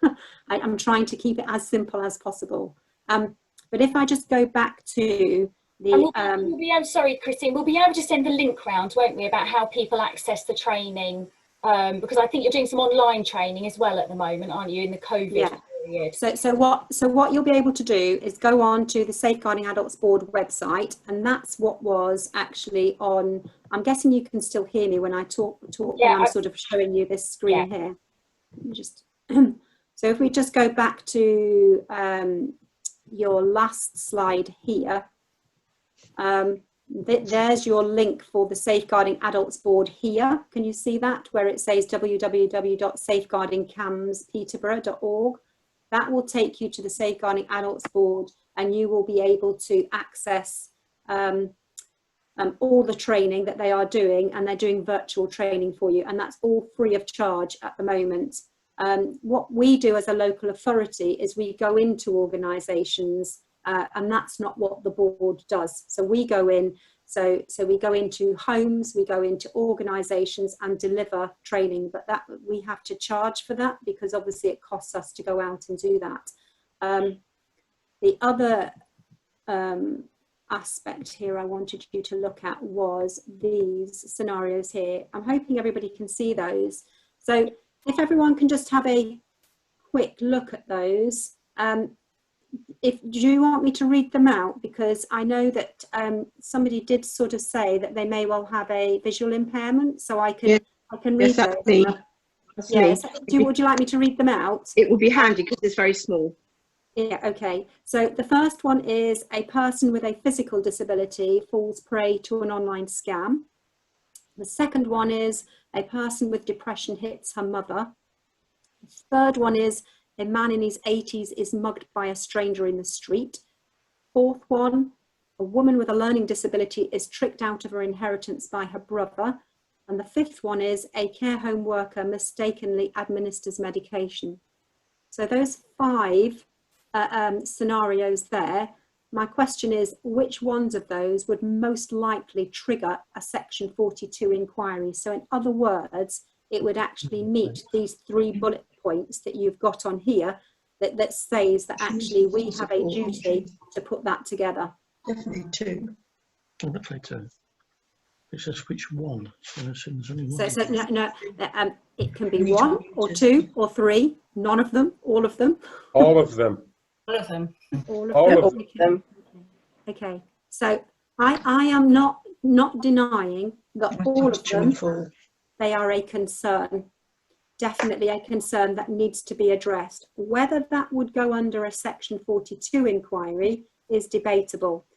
I'm trying to keep it as simple as possible. But if I just go back to the... we'll be able, sorry, Christine, we'll be able to send the link round, won't we, about how people access the training? Because I think you're doing some online training as well at the moment, aren't you, in the COVID period? So what you'll be able to do is go on to the Safeguarding Adults Board website, and that's what was actually on. I'm guessing you can still hear me when I talk when I'm sort of showing you this screen here. Let me just so if we just go back to your last slide here, there's your link for the Safeguarding Adults Board here. Can you see that, where it says www.safeguardingcamspeterborough.org? That will take you to the Safeguarding Adults Board, and you will be able to access all the training that they are doing, and they're doing virtual training for you, and that's all free of charge at the moment. What we do as a local authority is we go into organisations, and that's not what the board does. So we go in, so we go into homes, we go into organisations and deliver training, but that we have to charge for that, because obviously it costs us to go out and do that. The other aspect here I wanted you to look at was these scenarios here. I'm hoping everybody can see those. So if everyone can just have a quick look at those. Do you want me to read them out? Because I know that somebody did sort of say that they may well have a visual impairment, so I can read those. Yes. Would you like me to read them out? It would be handy because it's very small. Yeah, okay. So the first one is a person with a physical disability falls prey to an online scam. The second one is a person with depression hits her mother. The third one is a man in his 80s is mugged by a stranger in the street. Fourth one, a woman with a learning disability is tricked out of her inheritance by her brother. And the fifth one is a care home worker mistakenly administers medication. So those 5 scenarios there, my question is, which ones of those would most likely trigger a Section 42 inquiry? So in other words, it would actually meet these 3 bullet points that you've got on here that says that actually we have a duty to put that together. Definitely 2. Definitely 2. It says which one. So there's only one. So it can be 1 or 2 or 3, none of them, all of them. All of them. All of them. All of them. Okay, so I am not denying that all of them, they are a concern, definitely a concern that needs to be addressed. Whether that would go under a Section 42 inquiry is debatable.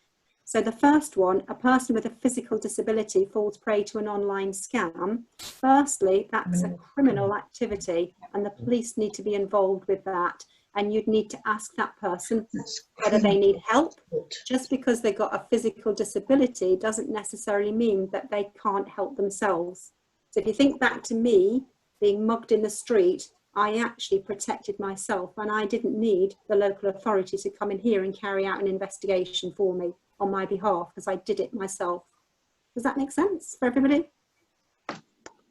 So the first one, a person with a physical disability falls prey to an online scam. Firstly, that's a criminal activity, and the police need to be involved with that. And you'd need to ask that person whether they need help. Just because they've got a physical disability doesn't necessarily mean that they can't help themselves. So if you think back to me being mugged in the street, I actually protected myself, and I didn't need the local authority to come in here and carry out an investigation for me on my behalf, because I did it myself. Does that make sense for everybody?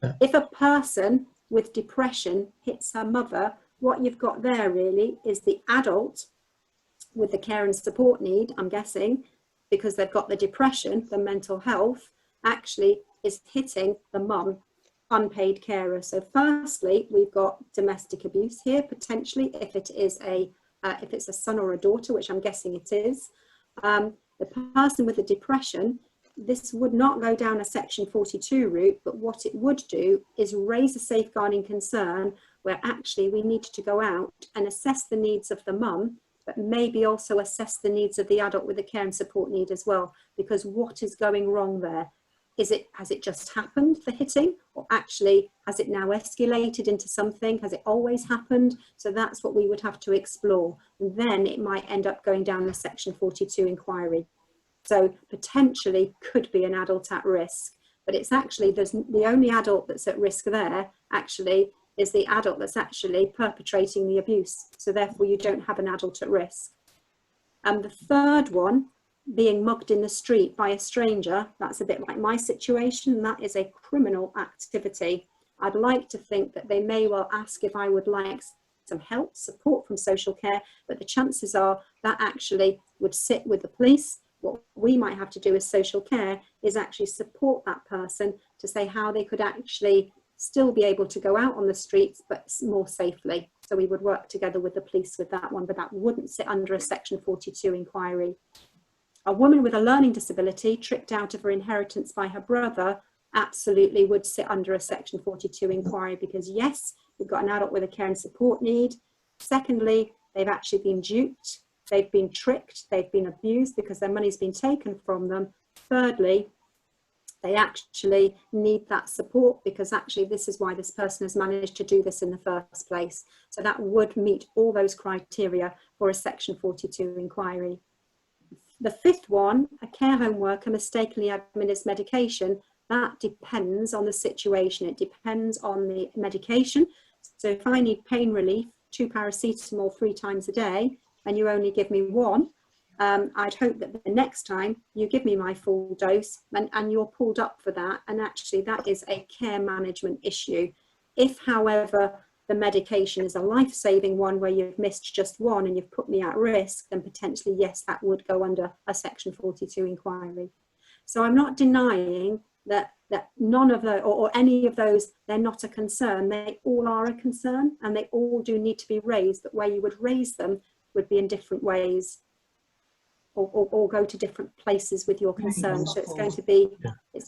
Yeah. If a person with depression hits her mother, what you've got there really is the adult with the care and support need, I'm guessing, because they've got the depression, the mental health, actually is hitting the mum, unpaid carer. So firstly, we've got domestic abuse here, potentially, if it's a son or a daughter, which I'm guessing it is. The person with the depression, this would not go down a section 42 route, but what it would do is raise a safeguarding concern where actually we need to go out and assess the needs of the mum, but maybe also assess the needs of the adult with the care and support need as well, because what is going wrong there? Has it just happened, the hitting, or actually has it now escalated into something? Has it always happened? So that's what we would have to explore. And then it might end up going down the section 42 inquiry. So potentially could be an adult at risk, but it's actually, the only adult that's at risk there actually is the adult that's actually perpetrating the abuse. So therefore you don't have an adult at risk. And the third one, being mugged in the street by a stranger, that's a bit like my situation, and that is a criminal activity. I'd like to think that they may well ask if I would like some help, support from social care, but the chances are that actually would sit with the police. What we might have to do as social care is actually support that person to say how they could actually still be able to go out on the streets, but more safely. So we would work together with the police with that one, but that wouldn't sit under a section 42 inquiry. A woman with a learning disability tricked out of her inheritance by her brother absolutely would sit under a section 42 inquiry, because yes, we've got an adult with a care and support need. Secondly, they've actually been duped, they've been tricked, they've been abused because their money's been taken from them. Thirdly, they actually need that support because actually this is why this person has managed to do this in the first place. So that would meet all those criteria for a section 42 inquiry. The fifth one, a care home worker mistakenly administers medication, that depends on the situation. It depends on the medication. So if I need pain relief, 2 paracetamol 3 times a day, and you only give me 1, I'd hope that the next time you give me my full dose and you're pulled up for that. And actually that is a care management issue. If, however, the medication is a life-saving one where you've missed just 1 and you've put me at risk, then potentially, yes, that would go under a section 42 inquiry. So I'm not denying that none of those or any of those, they're not a concern. They all are a concern and they all do need to be raised, but where you would raise them would be in different ways or go to different places with your concern. So it's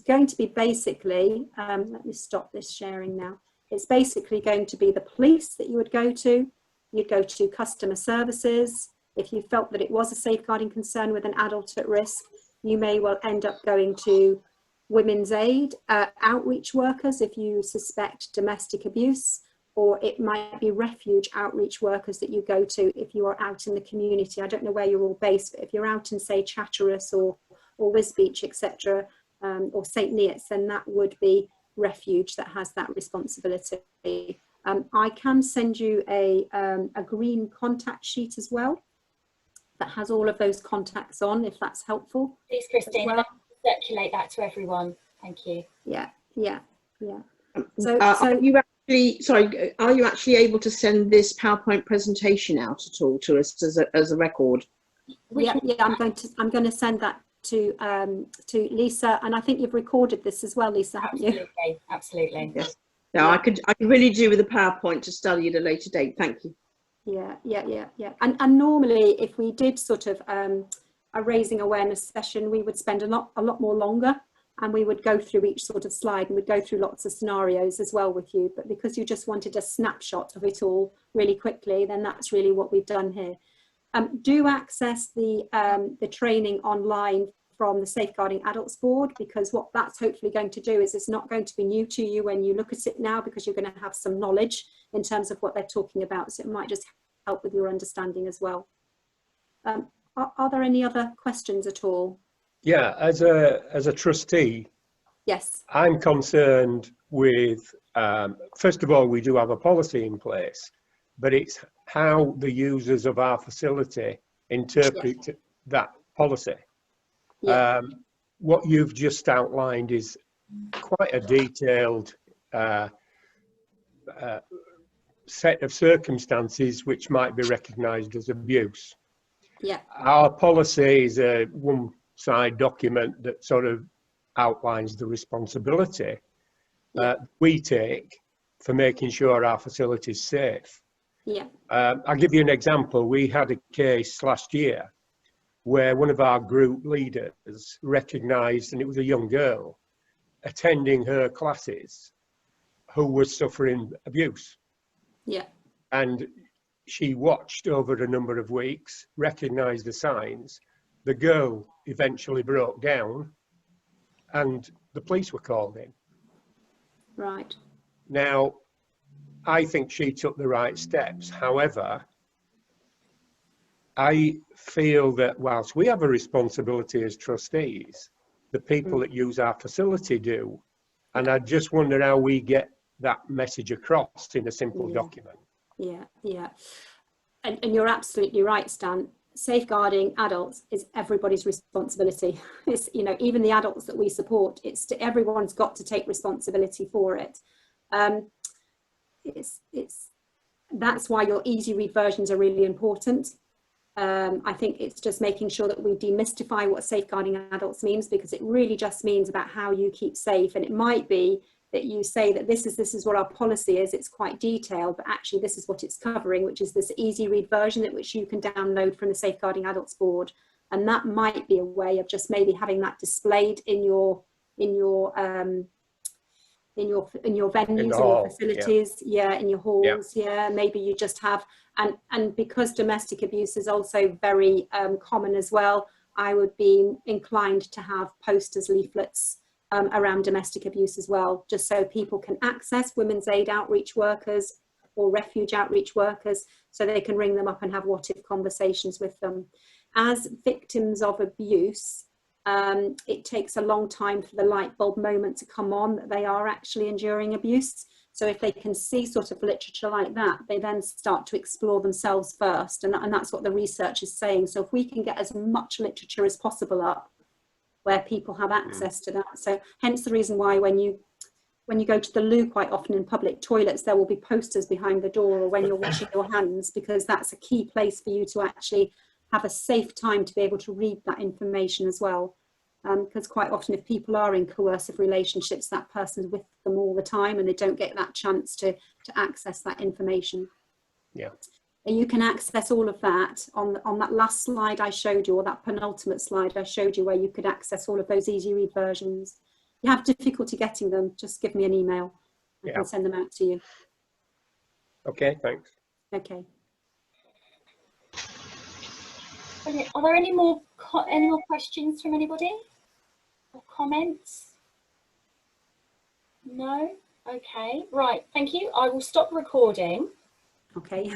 going to be basically, let me stop this sharing now. It's basically going to be the police that you would go to. You'd go to customer services. If you felt that it was a safeguarding concern with an adult at risk, you may well end up going to women's aid, outreach workers if you suspect domestic abuse, or it might be refuge outreach workers that you go to if you are out in the community. I don't know where you're all based, but if you're out in, say, Chatteris or Wisbeach, etc., or St. Neots, then that would be refuge that has that responsibility. I can send you a green contact sheet as well that has all of those contacts on, if that's helpful. Please, Christine, well. Circulate that to everyone. Thank you. Yeah. So are you actually able to send this PowerPoint presentation out at all to us as a record? Yeah, I'm going to send that to Lisa, and I think you've recorded this as well, Lisa, haven't you? Absolutely. Yes. No, yeah. I could really do with a PowerPoint to study at a later date. Thank you. Yeah. And normally, if we did sort of a raising awareness session, we would spend a lot more longer, and we would go through each sort of slide and we'd go through lots of scenarios as well with you. But because you just wanted a snapshot of it all really quickly, then that's really what we've done here. Do access the training online from the Safeguarding Adults Board, because what that's hopefully going to do is it's not going to be new to you when you look at it now, because you're going to have some knowledge in terms of what they're talking about. So it might just help with your understanding as well. Are there any other questions at all? Yeah, as a trustee, Yes. I'm concerned with, first of all, we do have a policy in place, but it's how the users of our facility interpret that policy. Yeah. What you've just outlined is quite a detailed set of circumstances which might be recognised as abuse. Yeah. Our policy is a one-side document that sort of outlines the responsibility we take for making sure our facility is safe. Yeah. I'll give you an example. We had a case last year where one of our group leaders recognised, and it was a young girl attending her classes who was suffering abuse. Yeah. And she watched over a number of weeks, recognised the signs. The girl eventually broke down and the police were called in. Right. Now, I think she took the right steps. However, I feel that whilst we have a responsibility as trustees, the people that use our facility do. And I just wonder how we get that message across in a simple document. Yeah, yeah. And you're absolutely right, Stan. Safeguarding adults is everybody's responsibility. It's, you know, even the adults that we support, everyone's got to take responsibility for it. That's why your easy read versions are really important. I think it's just making sure that we demystify what safeguarding adults means, because it really just means about how you keep safe. And it might be that you say that this is what our policy is. It's quite detailed, but actually this is what it's covering, which is this easy read version that which you can download from the Safeguarding Adults Board. And that might be a way of just maybe having that displayed in your venues, in your facilities, in your halls, maybe you just have, and because domestic abuse is also very common as well, I would be inclined to have posters, leaflets around domestic abuse as well, just so people can access women's aid outreach workers or refuge outreach workers, so they can ring them up and have what if conversations with them. As victims of abuse, it takes a long time for the light bulb moment to come on that they are actually enduring abuse. So if they can see sort of literature like that, they then start to explore themselves first. And that's what the research is saying. So if we can get as much literature as possible up where people have access to that. So hence the reason why when you go to the loo quite often in public toilets, there will be posters behind the door, or when you're washing your hands, because that's a key place for you to actually have a safe time to be able to read that information as well. Because quite often if people are in coercive relationships, that person's with them all the time and they don't get that chance to access that information. Yeah. And you can access all of that on that last slide I showed you, or that penultimate slide I showed you, where you could access all of those easy read versions. If you have difficulty getting them, just give me an email. I can send them out to you. Okay, thanks. Okay. Brilliant. Are there any more questions from anybody or comments? No? Okay, right, thank you. I will stop recording. Okay.